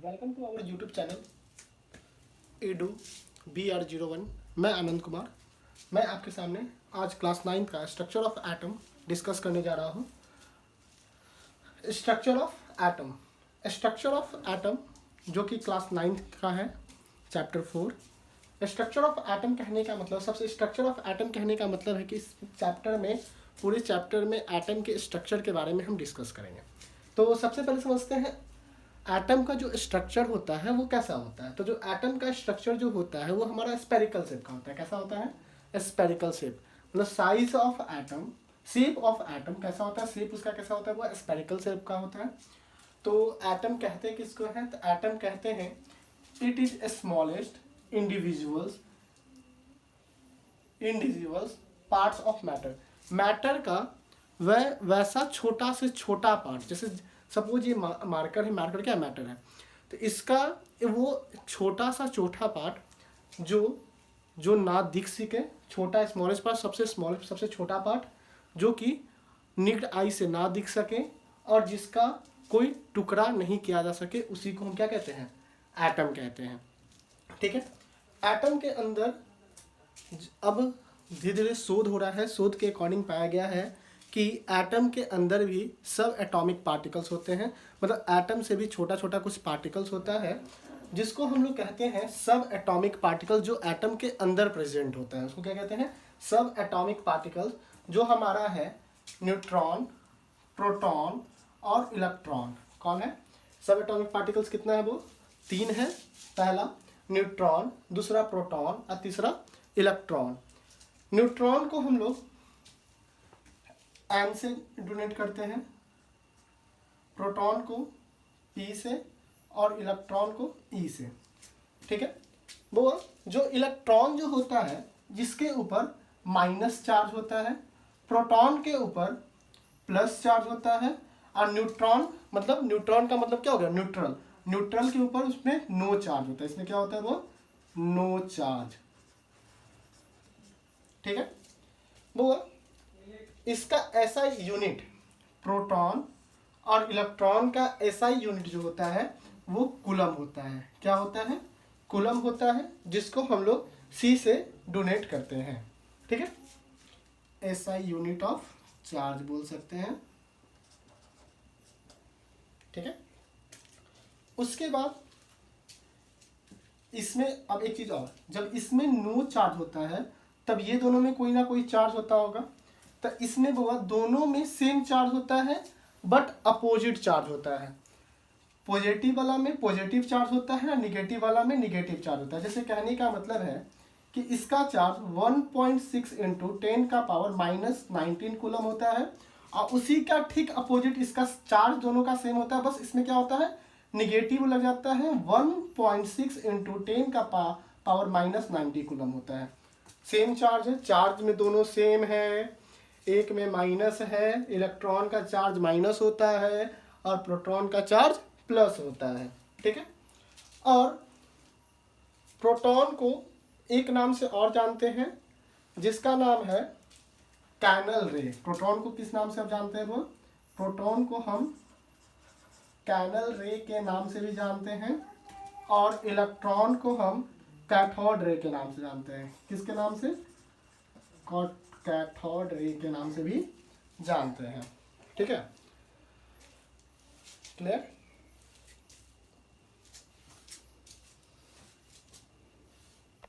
Welcome to our YouTube channel edu BR01। मैं आनंद कुमार। मैं आपके सामने आज क्लास 9 का स्ट्रक्चर ऑफ एटम डिस्कस करने जा रहा हूँ। Structure of atom, structure of atom जो कि क्लास 9 का है, चैप्टर 4। स्ट्रक्चर ऑफ एटम कहने का मतलब, सबसे स्ट्रक्चर ऑफ एटम कहने का मतलब है कि इस चैप्टर में, पूरे चैप्टर में एटम के स्ट्रक्चर के बारे में हम डिस्कस करेंगे। तो सबसे पहले समझते हैं एटम का जो स्ट्रक्चर होता है वो कैसा होता है। तो जो एटम का स्ट्रक्चर जो होता है वो हमारा स्पेरिकल शेप का होता है। कैसा होता है? Spherical shape. मतलब size of atom, shape of atom कैसा होता है, शेप उसका कैसा होता है, वो स्पेरिकल शेप का होता है। तो एटम कहते हैं किसको है? तो एटम कहते हैं it is smallest individuals parts of matter. Matter का वह वैसा छोटा से छोटा पार्ट, जैसे सपोज ये मार्कर है, मार्कर क्या मैटर है, तो इसका वो छोटा सा छोटा पार्ट जो ना दिख सके, छोटा स्मॉलेस्ट पार्ट, सबसे छोटा पार्ट जो कि निक्ड आई से ना दिख सके और जिसका कोई टुकड़ा नहीं किया जा सके, उसी को हम क्या कहते हैं? एटम कहते हैं। ठीक है। एटम के अंदर अब धीरे धीरे शोध हो रहा है। शोध के अकॉर्डिंग पाया गया है कि एटम के अंदर भी सब एटॉमिक पार्टिकल्स होते हैं। मतलब एटम से भी छोटा छोटा कुछ पार्टिकल्स होता है जिसको हम लोग कहते हैं सब एटॉमिक पार्टिकल, जो एटम के अंदर प्रेजेंट होता है उसको क्या कहते हैं? सब एटॉमिक पार्टिकल्स। जो हमारा है न्यूट्रॉन, प्रोटॉन और इलेक्ट्रॉन। कौन है? सब एटॉमिक पार्टिकल्स कितना है? वो 3 है। पहला न्यूट्रॉन, दूसरा प्रोटॉन और तीसरा इलेक्ट्रॉन। न्यूट्रॉन को हम लोग N से डोनेट करते हैं, प्रोटॉन को P से और इलेक्ट्रॉन को E से। ठीक है। वो जो इलेक्ट्रॉन जो होता है जिसके ऊपर माइनस चार्ज होता है, प्रोटॉन के ऊपर प्लस चार्ज होता है, और न्यूट्रॉन मतलब, न्यूट्रॉन का मतलब क्या हो गया? न्यूट्रल। न्यूट्रल के ऊपर उसमें नो चार्ज होता है। इसमें क्या होता है? वो नो चार्ज। ठीक है। वो इसका ऐसा यूनिट, प्रोटॉन और इलेक्ट्रॉन का ऐसा यूनिट जो होता है वो कूलम होता है। क्या होता है? कूलम होता है, जिसको हम लोग C से डोनेट करते हैं। ठीक है। ऐसा यूनिट ऑफ चार्ज बोल सकते हैं। ठीक है। उसके बाद इसमें अब एक चीज और, जब इसमें नो चार्ज होता है तब ये दोनों में कोई ना कोई चार्ज होता होगा। तो इसमें वो दोनों में सेम चार्ज होता है बट अपोजिट चार्ज होता है। पॉजिटिव वाला में पॉजिटिव चार्ज होता है, निगेटिव वाला में निगेटिव चार्ज होता है। जैसे कहने का मतलब है कि इसका चार्ज 1.6 इंटू 10 का पावर -19 कूलम होता है, और उसी का ठीक अपोजिट इसका चार्ज दोनों का सेम होता है। बस इसमें क्या होता है? निगेटिव लग जाता है। 1.6 इंटू 10 का पावर -90 कूलम होता है। सेम चार्ज है, चार्ज में दोनों सेम है। एक में माइनस है, इलेक्ट्रॉन का चार्ज माइनस होता है और प्रोटॉन का चार्ज प्लस होता है। ठीक है। और प्रोटॉन को एक नाम से और जानते हैं जिसका नाम है कैनल रे। प्रोटॉन को किस नाम से आप जानते हैं? वो प्रोटॉन को हम कैनल रे के नाम से भी जानते हैं, और इलेक्ट्रॉन को हम कैथोड रे के नाम से जानते हैं। किसके नाम से? कैथोड रे के नाम से भी जानते हैं। ठीक है। क्लियर?